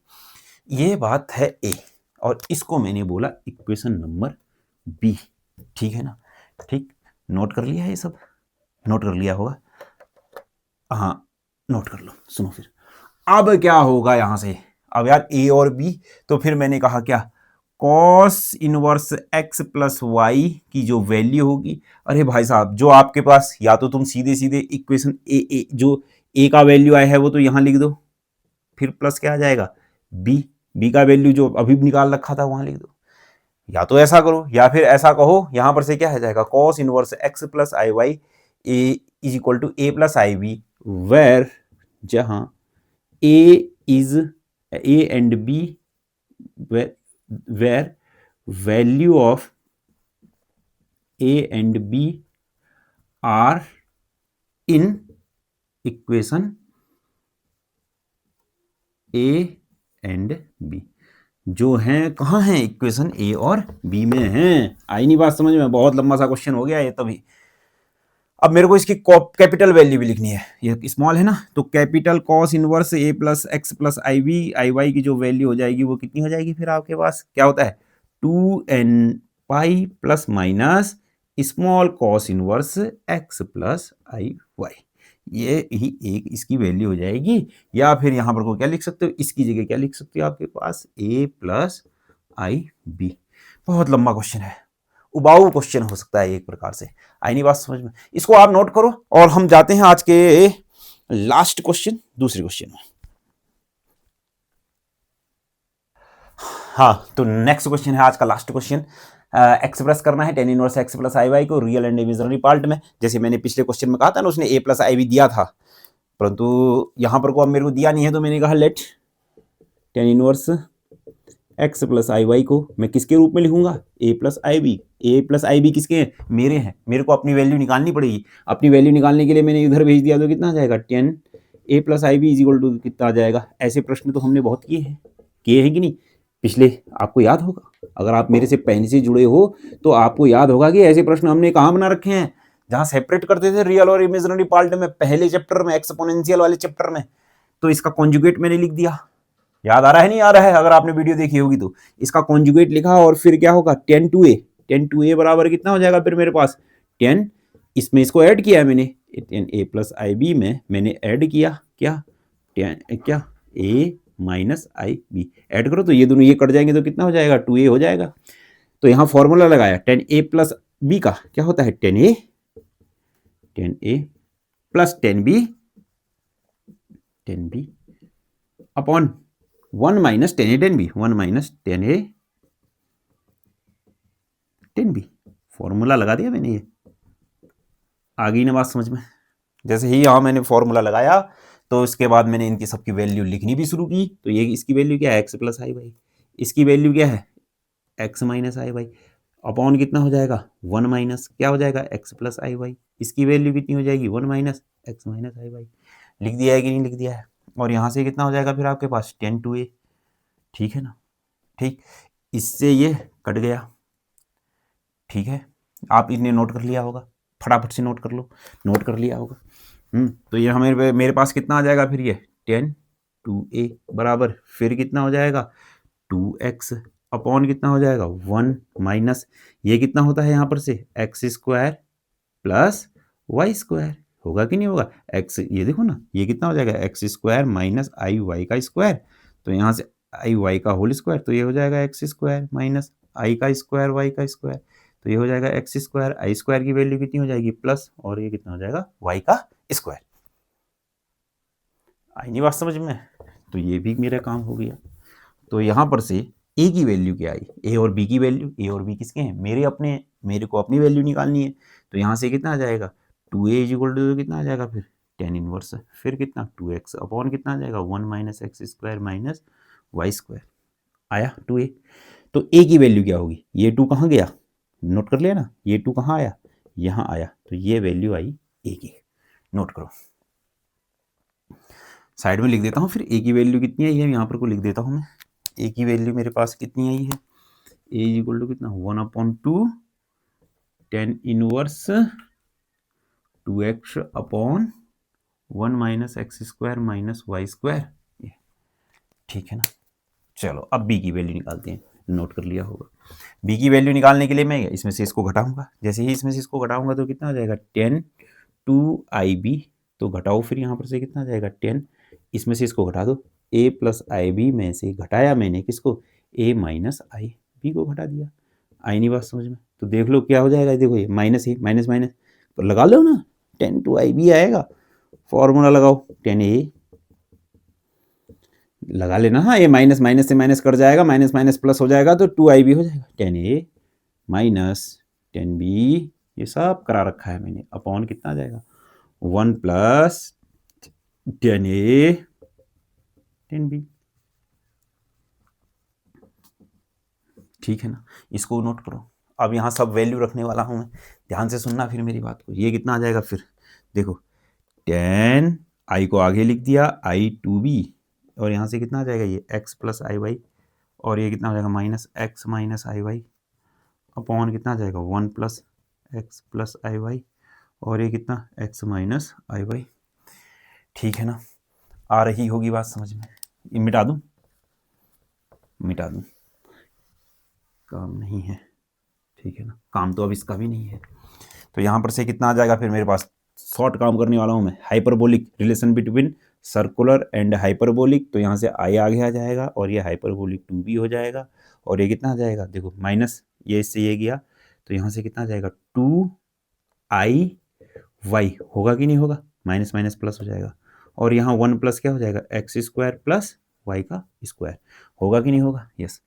ये बात है ए, और इसको मैंने बोला इक्वेशन नंबर बी, ठीक है ना। ठीक, नोट कर लिया है, ये सब नोट कर लिया होगा, हाँ नोट कर लो। सुनो फिर अब क्या होगा यहां से, अब यार ए और बी, तो फिर मैंने कहा क्या, cos inverse x plus y की जो वैल्यू होगी, अरे भाई साहब जो आपके पास, या तो तुम सीधे सीधे इक्वेशन ए जो ए का वैल्यू आया है वो तो यहां लिख दो, फिर प्लस क्या आ जाएगा बी का वैल्यू जो अभी निकाल रखा था वहां लिख दो, या तो ऐसा करो, या फिर ऐसा कहो, यहां पर से क्या आ जाएगा, cos inverse x plus i y a is equal to a plus i b, where जहां a is a and b, where value of a and b are in equation a and b, जो हैं कहाँ हैं, equation ए और B में हैं। आई नहीं बात समझ में? बहुत लंबा सा क्वेश्चन हो गया ये तभी। अब मेरे को इसकी कैपिटल वैल्यू भी लिखनी है, ये स्मॉल है ना, तो capital cos inverse a plus x plus i v i y की जो वैल्यू हो जाएगी वो कितनी हो जाएगी, फिर आपके पास क्या होता है 2n pi plus minus small cos inverse x plus i y, ये ही एक इसकी वैल्यू हो जाएगी। या फिर यहां पर को क्या लिख सकते हो, इसकी जगह क्या लिख सकते हो आपके पास ए प्लस आई बी। बहुत लंबा क्वेश्चन है, उबाऊ क्वेश्चन हो सकता है एक प्रकार से। आई नहीं बात समझ में? इसको आप नोट करो और हम जाते हैं आज के लास्ट क्वेश्चन, दूसरे क्वेश्चन में। हाँ, तो नेक्स्ट क्वेश्चन है आज का लास्ट क्वेश्चन। एक्सप्रेस करना है ten inverse x plus i y को रियल एंड इमेजिनरी पार्ट में। जैसे मैंने पिछले क्वेश्चन में कहा था ना, उसने ए प्लस आई वी दिया था, परंतु यहां पर को अब मेरे को दिया नहीं है, तो मैंने कहा let tan inverse x plus i y को मैं किसके रूप में लिखूंगा, a plus i b. A plus i b किसके हैं, मेरे हैं, मेरे को अपनी वैल्यू निकालनी पड़ेगी। अपनी वैल्यू निकालने के लिए मैंने इधर भेज दिया, तो कितना आ जाएगा 10 a plus i b is equal to कितना आ जाएगा। ऐसे प्रश्न तो हमने बहुत किए हैं कि नहीं, पिछले आपको याद होगा, अगर आप मेरे से पहले से जुड़े हो तो आपको याद होगा कि ऐसे प्रश्न हमने कहाँ बना रखे हैं, जहां सेपरेट करते थे रियल और इमेजिनरी पार्ट में, पहले चैप्टर में, एक्सपोनेंशियल वाले चैप्टर में। तो इसका कॉन्जुगेट मैंने लिख दिया, याद आ रहा है नहीं आ रहा है, अगर आपने वीडियो देखी होगी तो इसका कॉन्जुगेट लिखा, और फिर क्या होगा 10 टू ए बराबर कितना हो जाएगा फिर मेरे पास 10, इसमें इसको ऐड किया है मैंने 10 ए प्लस आई बी में मैंने ऐड किया क्या 10 क्या ए माइनस आई बी, ऐड करो तो ये दोनों ये कट जाएंगे, तो कितना हो जाएगा 2a हो जाएगा। तो यहाँ फॉर्मूला लगाया 10a प्लस बी का क्या होता है 10a plus 10b upon 1 minus 10a 10b, 1 minus 10a 10b, formula लगा दिया मैंने। ये आ गई ना बात समझ में? जैसे ही यहाँ मैंने फॉर्मूला लगाया तो इसके बाद मैंने इनकी सबकी वैल्यू लिखनी भी शुरू की। तो ये इसकी वैल्यू क्या है एक्स प्लस आई वाई, इसकी वैल्यू क्या है एक्स माइनस आई वाई, अपॉन कितना हो जाएगा 1 माइनस क्या हो जाएगा एक्स प्लस आई वाई, इसकी वैल्यू कितनी हो जाएगी 1 माइनस एक्स माइनस आई वाई। लिख दिया है कि नहीं लिख दिया है? और यहाँ से कितना हो जाएगा फिर आपके पास 10 टू ए, ठीक है ना। ठीक, इससे ये कट गया, ठीक है। आप इन्हें नोट कर लिया होगा, फटाफट से नोट कर लो, नोट कर लिया होगा। तो ये हमें मेरे पास कितना आ जाएगा फिर ये 10 टू ए बराबर फिर कितना हो जाएगा 2x अपॉन कितना हो जाएगा 1 माइनस ये कितना होता है यहाँ पर से x square plus y square, होगा कि नहीं होगा एक्स, ये देखो ना ये कितना हो जाएगा एक्स स्क्वायर माइनस आई वाई का स्क्वायर, तो यहाँ से आई वाई का होल स्क्वायर, तो ये हो जाएगा एक्स स्क्वायर माइनस आई का स्क्वायर वाई का स्क्वायर, तो ये हो जाएगा एक्स स्क्वायर, आई स्क्वायर की वैल्यू कितनी हो जाएगी प्लस, और ये कितना हो जाएगा वाई का स्क्वायर। आई नहीं बात समझ में? तो ये भी मेरा काम हो गया। तो यहाँ पर से ए की वैल्यू क्या आई, ए और बी की वैल्यू, ए और बी किसके हैं, मेरे अपने, मेरे को अपनी वैल्यू निकालनी है। तो यहाँ से कितना आ जाएगा, 2a इक्वल टू कितना आ जाएगा फिर tan इनवर्स, फिर कितना 2x अपॉन कितना आ जाएगा 1 minus x square minus y square, आया 2a। तो a की वैल्यू क्या होगी, ये 2 कहाँ गया, नोट कर लिया ना, ये 2 कहाँ आया, यहाँ आया, तो ये वैल्यू आई a की, नोट करो। साइड में लिख देता हूँ फिर a की वैल्यू कितनी आई है, यहाँ पर को लिख देता हूँ मैं, a की वैल्यू मेरे पास कितनी आई है, a इक्वल टू कितना 1/2 tan inverse 2x upon 1 minus x square minus y square, ठीक है ना। चलो अब b की वैल्यू निकालते हैं, नोट कर लिया होगा। b की वैल्यू निकालने के लिए मैं इसमें से इसको घटाऊंगा, जैसे ही इसमें से इसको घटाऊंगा तो कितना आ जाएगा 10 2ib, तो घटाओ फिर यहाँ पर से कितना आ जाएगा 10, इसमें से इसको घटा दो, a प्लस आई बी में से घटाया मैंने किसको, a माइनस आई बी को घटा दिया, आई नहीं बात समझ में, तो देख लो क्या हो जाएगा, देखो ये माइनस ए माइनस माइनस तो लगा लो ना, 10 2ib आएगा, फॉर्मूला लगाओ 10a लगा लेना, हाँ ये माइनस माइनस से माइनस कट जाएगा, माइनस माइनस प्लस हो जाएगा तो 2ib हो जाएगा, 10a माइनस 10b, ये सब करा रखा है मैंने, अपॉन कितना आ जाएगा 1 प्लस 10a 10b, ठीक है ना, इसको नोट करो। अब यहाँ सब वैल्यू रखने वाला हूँ मैं, ध्यान से सुनना फिर मेरी बात को, ये कितना आ जाएगा फिर देखो 10 आई को आगे लिख दिया i2b, और यहाँ से कितना आ जाएगा ये x प्लस आई वाई, और ये कितना हो जाएगा माइनस एक्स माइनस आई वाई, अपॉन कितना आ जाएगा 1 plus x plus i Y, और ये कितना x माइनस आई वाई, ठीक है ना, आ रही होगी बात समझ में, ये मिटा दूँ, मिटा दूँ, काम नहीं है, ठीक है ना, काम तो अब इसका भी नहीं है। तो यहाँ पर से कितना आ जाएगा फिर मेरे पास, शॉर्ट काम करने वाला हूँ मैं, hyperbolic relation between circular and hyperbolic, तो यहाँ से आई आगे आ जाएगा और ये हाइपरबोलिक 2b हो जाएगा, और ये कितना आ जाएगा देखो माइनस ये इससे ये गया, तो यहाँ से कितना आ जाएगा 2i होगा कि नहीं होगा, माइनस माइनस प्लस हो जाएगा, और यहाँ 1 प्लस क्या हो जाएगा एक्स स्क्वायर प्लस वाई का स्क्वायर, होगा कि नहीं होगा, यस,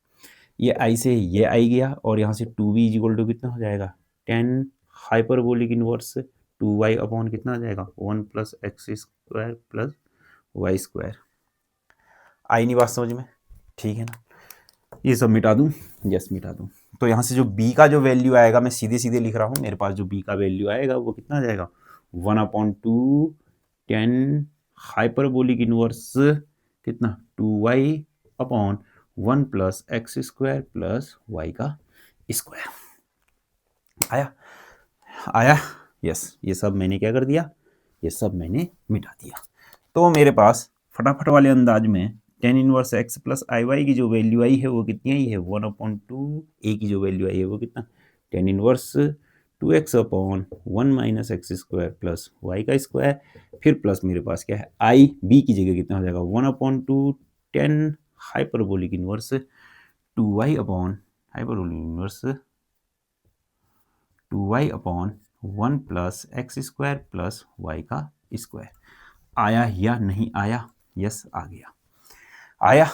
ये आई से ये आई गया, और यहाँ से 2b इक्वल टू कितना हो जाएगा 10 हाइपरबोलिक इनवर्स 2y अपॉन कितना आ जाएगा 1 plus x square plus y square, आई नहीं बात समझ में, ठीक है ना, ये सब मिटा दूं, यस मिटा दूं। तो यहाँ से जो b का जो वैल्यू आएगा, मैं सीधे सीधे लिख रहा हूँ, मेरे पास जो b का वैल्यू आएगा वो कितना आ जाएगा 1/2 10 हाइपरबोलिक इनवर्स कितना 2y upon 1 plus x square plus y का स्क्वायर, आया आया, यस, ये सब मैंने क्या कर दिया, ये सब मैंने मिटा दिया। तो मेरे पास फटाफट वाले अंदाज में tan inverse x plus i y की जो वैल्यू आई है वो कितनी आई है 1/2, a की जो वैल्यू आई है वो कितना tan inverse 2x upon 1 minus x square plus y का स्क्वायर, फिर प्लस मेरे पास क्या है आई b की जगह कितना हो जाएगा 1/2 10 hyperbolic inverse 2y upon hyperbolic inverse 2y upon 1 plus x square plus y का स्क्वायर, आया या नहीं आया, यस आ गया, आया।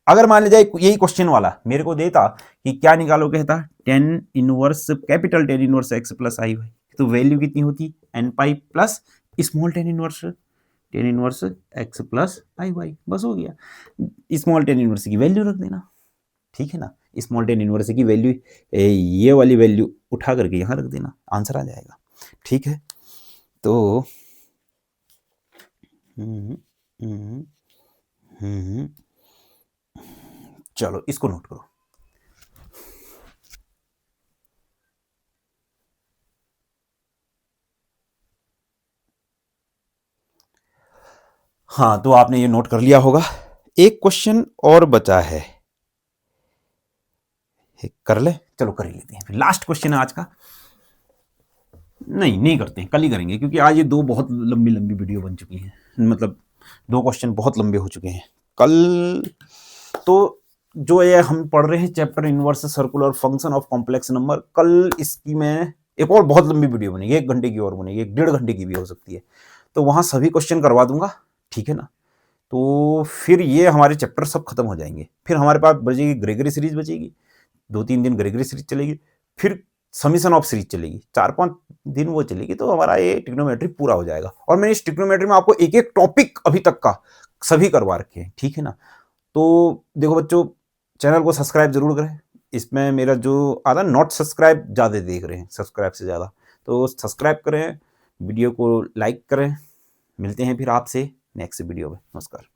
अगर मान लीजिए यही क्वेश्चन वाला मेरे को देता कि क्या निकालो, कहता tan inverse capital tan inverse x plus i y, तो वैल्यू कितनी होती n pi plus small tan inverse x plus i y, बस हो गया, स्मॉल tan इनवर्स की वैल्यू रख देना, ठीक है ना, स्मॉल tan इनवर्स की वैल्यू ये वाली वैल्यू उठा करके यहाँ रख देना, आंसर आ जाएगा, ठीक है। तो चलो इसको नोट करो, हाँ तो आपने ये नोट कर लिया होगा। एक क्वेश्चन और बचा है, कर ले, चलो कर ही लेते हैं, लास्ट क्वेश्चन है आज का, नहीं करते हैं, कल ही करेंगे, क्योंकि आज ये दो बहुत लंबी लंबी वीडियो बन चुकी हैं, मतलब दो क्वेश्चन बहुत लंबे हो चुके हैं। कल तो जो ये हम पढ़ रहे हैं chapter inverse circular function of complex number, कल इसकी मैं एक और बहुत लंबी वीडियो बनेगी, 1 घंटे की और बनेगी, 1 डेढ़ घंटे की भी हो सकती है, तो वहां सभी क्वेश्चन करवा दूंगा, ठीक है ना। तो फिर ये हमारे चैप्टर सब खत्म हो जाएंगे। फिर हमारे पास बचेगी ग्रेगरी सीरीज बचेगी, 2-3 दिन ग्रेगरी सीरीज चलेगी, फिर समीशन ऑफ सीरीज चलेगी, 4-5 दिन वो चलेगी, तो हमारा ये ट्रिग्नोमेट्री पूरा हो जाएगा। और मैंने इस ट्रिग्नोमेट्री में आपको एक एक टॉपिक अभी तक का सभी करवा रखे हैं, ठीक है ना। तो देखो बच्चों, चैनल को सब्सक्राइब जरूर करें। इसमें मेरा जो आधा नॉट सब्सक्राइब ज़्यादा देख रहे हैं सब्सक्राइब से ज़्यादा, तो सब्सक्राइब करें, वीडियो को लाइक करें। मिलते हैं फिर आपसे नेक्स्ट वीडियो में। नमस्कार।